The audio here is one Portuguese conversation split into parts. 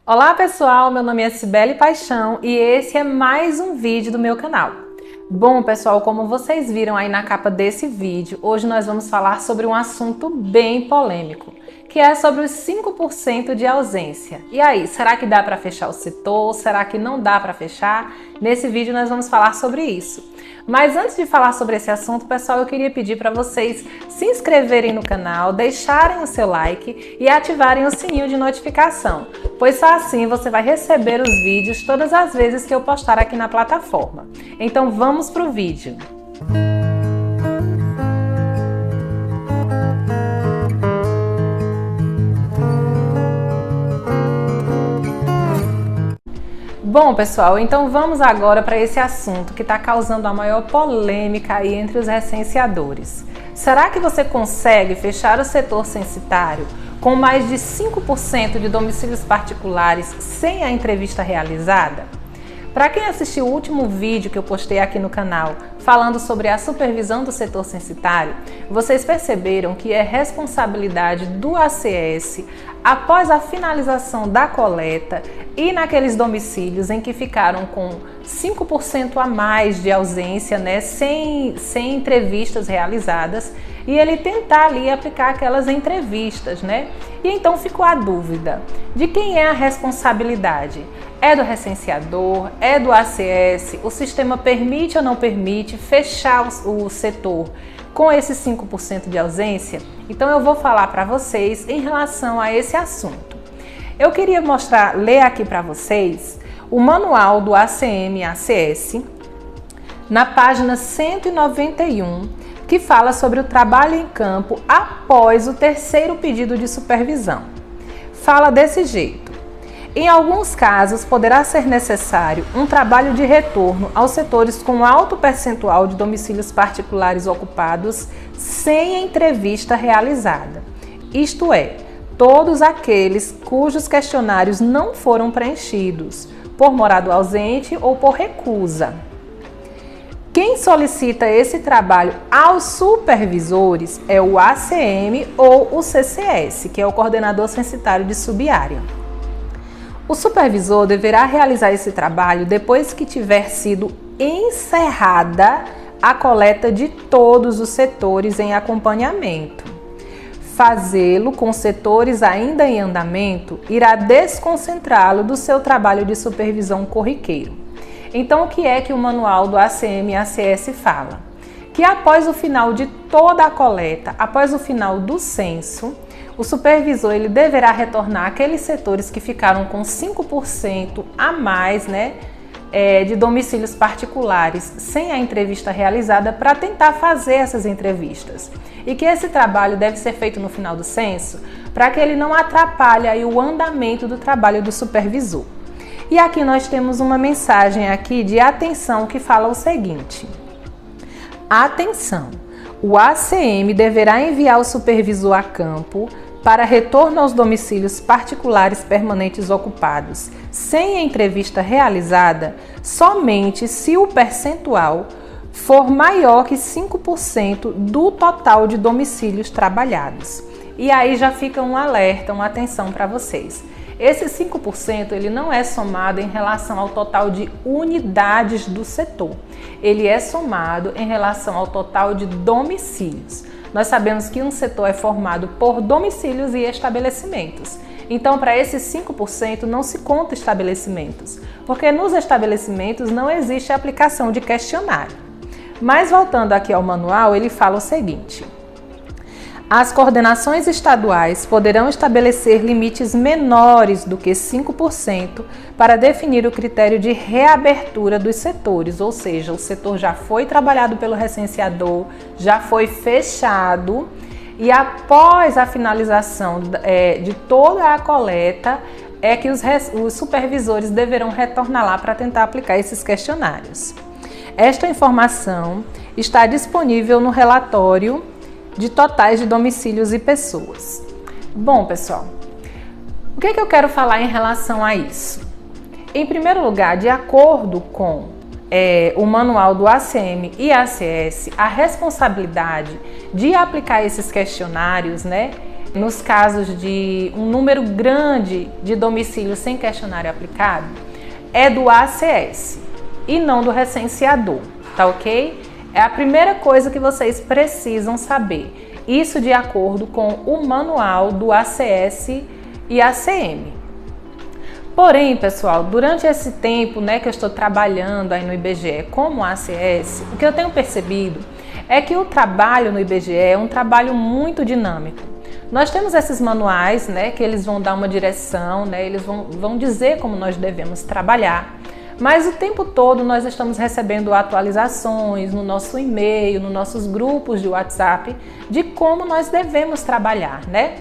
Olá pessoal, meu nome é Cibele Paixão e esse é mais um vídeo do meu canal. Bom pessoal, como vocês viram aí na capa desse vídeo, hoje nós vamos falar sobre um assunto bem polêmico, que é sobre os 5% de ausência. E aí, será que dá para fechar o setor? Será que não dá para fechar? Nesse vídeo nós vamos falar sobre isso. Mas antes de falar sobre esse assunto, pessoal, eu queria pedir para vocês se inscreverem no canal, deixarem o seu like e ativarem o sininho de notificação, pois só assim você vai receber os vídeos todas as vezes que eu postar aqui na plataforma. Então vamos para o vídeo. Bom pessoal, então vamos agora para esse assunto que está causando a maior polêmica aí entre os recenseadores. Será que você consegue fechar o setor censitário com mais de 5% de domicílios particulares sem a entrevista realizada? Para quem assistiu o último vídeo que eu postei aqui no canal falando sobre a supervisão do setor censitário, vocês perceberam que é responsabilidade do ACS, após a finalização da coleta e naqueles domicílios em que ficaram com 5% a mais de ausência, né, sem entrevistas realizadas, e ele tentar ali aplicar aquelas entrevistas, né? E então ficou a dúvida de quem é a responsabilidade. É do recenseador? É do ACS? O sistema permite ou não permite fechar o setor com esses 5% de ausência? Então eu vou falar para vocês em relação a esse assunto. Eu queria ler aqui para vocês o manual do ACM-ACS na página 191, que fala sobre o trabalho em campo após o terceiro pedido de supervisão. Fala desse jeito: em alguns casos, poderá ser necessário um trabalho de retorno aos setores com alto percentual de domicílios particulares ocupados sem entrevista realizada. Isto é, todos aqueles cujos questionários não foram preenchidos, por morado ausente ou por recusa. Quem solicita esse trabalho aos supervisores é o ACM ou o CCS, que é o Coordenador Censitário de Subárea. O supervisor deverá realizar esse trabalho depois que tiver sido encerrada a coleta de todos os setores em acompanhamento. Fazê-lo com setores ainda em andamento irá desconcentrá-lo do seu trabalho de supervisão corriqueiro. Então, o que é que o manual do ACM-ACS fala? Que após o final de toda a coleta, após o final do censo, o supervisor ele deverá retornar aqueles setores que ficaram com 5% a mais, de domicílios particulares sem a entrevista realizada, para tentar fazer essas entrevistas. E que esse trabalho deve ser feito no final do censo para que ele não atrapalhe aí o andamento do trabalho do supervisor. E aqui nós temos uma mensagem aqui de atenção que fala o seguinte: atenção, o ACM deverá enviar o supervisor a campo para retorno aos domicílios particulares permanentes ocupados sem a entrevista realizada somente se o percentual for maior que 5% do total de domicílios trabalhados. E aí já fica um alerta, uma atenção para vocês. Esse 5% ele não é somado em relação ao total de unidades do setor. Ele é somado em relação ao total de domicílios. Nós sabemos que um setor é formado por domicílios e estabelecimentos. Então, para esses 5% não se conta estabelecimentos, porque nos estabelecimentos não existe aplicação de questionário. Mas voltando aqui ao manual, ele fala o seguinte: as coordenações estaduais poderão estabelecer limites menores do que 5% para definir o critério de reabertura dos setores, ou seja, o setor já foi trabalhado pelo recenseador, já foi fechado e após a finalização de toda a coleta é que os supervisores deverão retornar lá para tentar aplicar esses questionários. Esta informação está disponível no relatório de totais de domicílios e pessoas. Bom, pessoal, o que eu quero falar em relação a isso? Em primeiro lugar, de acordo com o manual do ACM e ACS, a responsabilidade de aplicar esses questionários, nos casos de um número grande de domicílios sem questionário aplicado, é do ACS e não do recenseador, tá ok? É a primeira coisa que vocês precisam saber. Isso de acordo com o manual do ACS e ACM. Porém, pessoal, durante esse tempo, né, que eu estou trabalhando aí no IBGE como ACS, o que eu tenho percebido é que o trabalho no IBGE é um trabalho muito dinâmico. Nós temos esses manuais, né, que eles vão dar uma direção, né, eles vão dizer como nós devemos trabalhar, mas o tempo todo nós estamos recebendo atualizações no nosso e-mail, nos nossos grupos de WhatsApp, de como nós devemos trabalhar, né?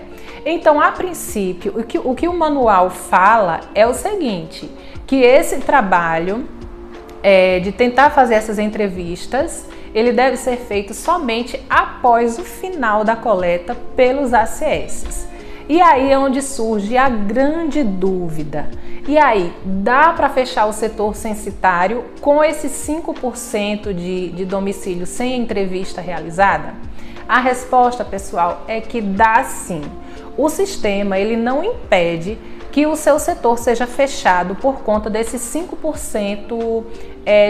Então, a princípio, o que o manual fala é o seguinte, que esse trabalho de tentar fazer essas entrevistas, ele deve ser feito somente após o final da coleta pelos ACS. E aí é onde surge a grande dúvida. E aí, dá para fechar o setor censitário com esses 5% de domicílio sem entrevista realizada? A resposta, pessoal, é que dá sim. O sistema, ele não impede que o seu setor seja fechado por conta desses 5%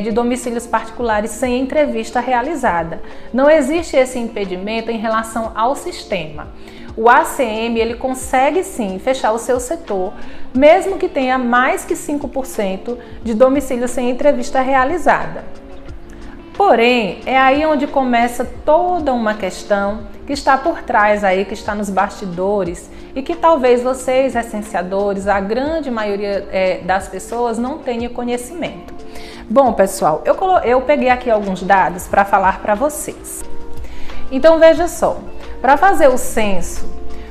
de domicílios particulares sem entrevista realizada. Não existe esse impedimento em relação ao sistema. O ACM, ele consegue sim fechar o seu setor, mesmo que tenha mais que 5% de domicílio sem entrevista realizada. Porém, é aí onde começa toda uma questão que está por trás aí, que está nos bastidores e que talvez vocês, recenseadores, a grande maioria das pessoas não tenha conhecimento. Bom, pessoal, eu peguei aqui alguns dados para falar para vocês. Então, veja só, para fazer o censo,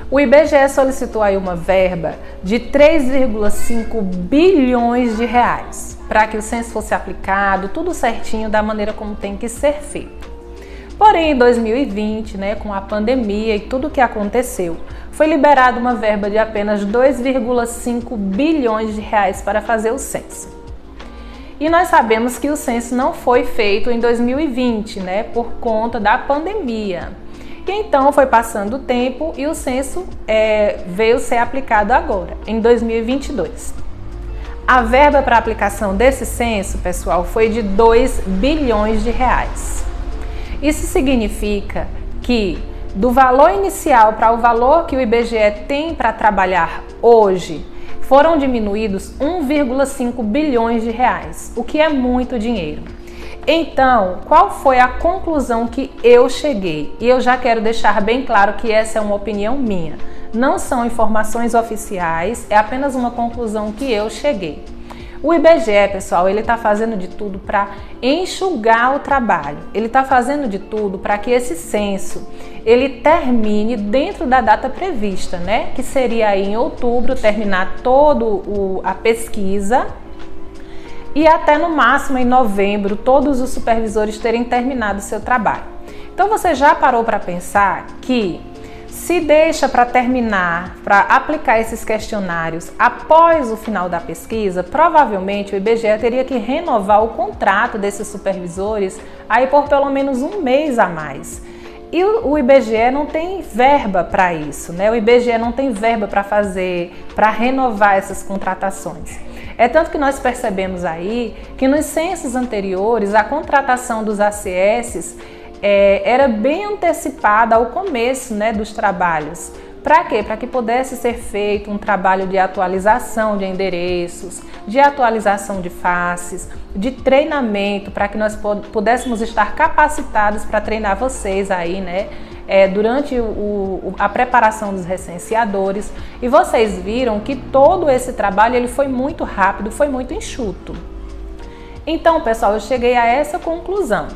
o IBGE solicitou aí uma verba de 3,5 bilhões de reais para que o censo fosse aplicado, tudo certinho, da maneira como tem que ser feito. Porém, em 2020, né, com a pandemia e tudo o que aconteceu, foi liberada uma verba de apenas 2,5 bilhões de reais para fazer o censo. E nós sabemos que o censo não foi feito em 2020, né, por conta da pandemia. E então foi passando o tempo e o censo veio ser aplicado agora, em 2022. A verba para a aplicação desse censo, pessoal, foi de 2 bilhões de reais. Isso significa que do valor inicial para o valor que o IBGE tem para trabalhar hoje, foram diminuídos 1,5 bilhões de reais, o que é muito dinheiro. Então, qual foi a conclusão que eu cheguei? E eu já quero deixar bem claro que essa é uma opinião minha. Não são informações oficiais, é apenas uma conclusão que eu cheguei. O IBGE, pessoal, ele está fazendo de tudo para enxugar o trabalho. Ele está fazendo de tudo para que esse censo ele termine dentro da data prevista, né? Que seria aí em outubro terminar toda a pesquisa e até no máximo em novembro todos os supervisores terem terminado o seu trabalho. Então você já parou para pensar que se deixa para terminar, para aplicar esses questionários após o final da pesquisa, provavelmente o IBGE teria que renovar o contrato desses supervisores aí por pelo menos um mês a mais. E o IBGE não tem verba para isso, né? O IBGE não tem verba para renovar essas contratações. É tanto que nós percebemos aí que nos censos anteriores a contratação dos ACS era bem antecipada ao começo, né, dos trabalhos. Para quê? Para que pudesse ser feito um trabalho de atualização de endereços, de atualização de faces, de treinamento, para que nós pudéssemos estar capacitados para treinar vocês aí, né, durante a preparação dos recenseadores. E vocês viram que todo esse trabalho ele foi muito rápido, foi muito enxuto. Então, pessoal, eu cheguei a essa conclusão,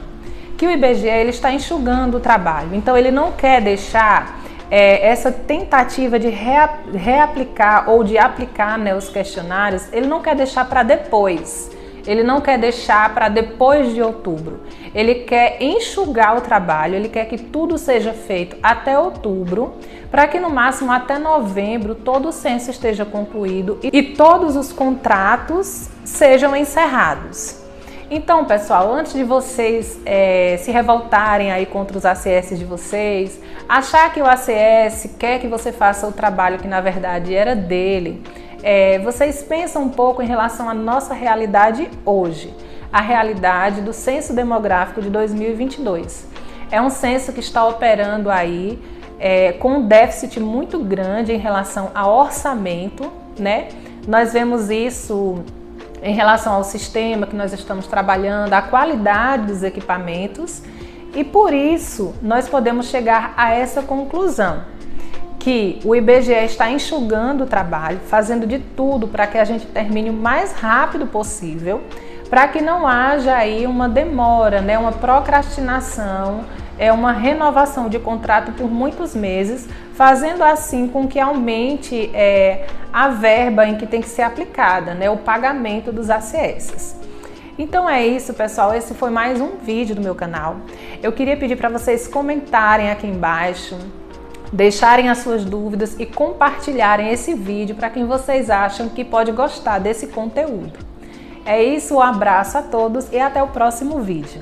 que o IBGE ele está enxugando o trabalho. Então, ele não quer deixar essa tentativa de reaplicar ou de aplicar, né, os questionários, ele não quer deixar para depois. Ele não quer deixar para depois de outubro. Ele quer enxugar o trabalho, ele quer que tudo seja feito até outubro, para que no máximo até novembro todo o censo esteja concluído e todos os contratos sejam encerrados. Então, pessoal, antes de vocês se revoltarem aí contra os ACS de vocês, achar que o ACS quer que você faça o trabalho que na verdade era dele, vocês pensam um pouco em relação à nossa realidade hoje, a realidade do Censo Demográfico de 2022. É um censo que está operando aí com um déficit muito grande em relação ao orçamento, né? Nós vemos isso em relação ao sistema que nós estamos trabalhando, a qualidade dos equipamentos, e por isso nós podemos chegar a essa conclusão, que o IBGE está enxugando o trabalho, fazendo de tudo para que a gente termine o mais rápido possível, para que não haja aí uma demora, né, uma procrastinação, uma renovação de contrato por muitos meses, fazendo assim com que aumente a verba em que tem que ser aplicada, né, o pagamento dos ACS. Então é isso, pessoal, esse foi mais um vídeo do meu canal. Eu queria pedir para vocês comentarem aqui embaixo, deixarem as suas dúvidas e compartilharem esse vídeo para quem vocês acham que pode gostar desse conteúdo. É isso, um abraço a todos e até o próximo vídeo.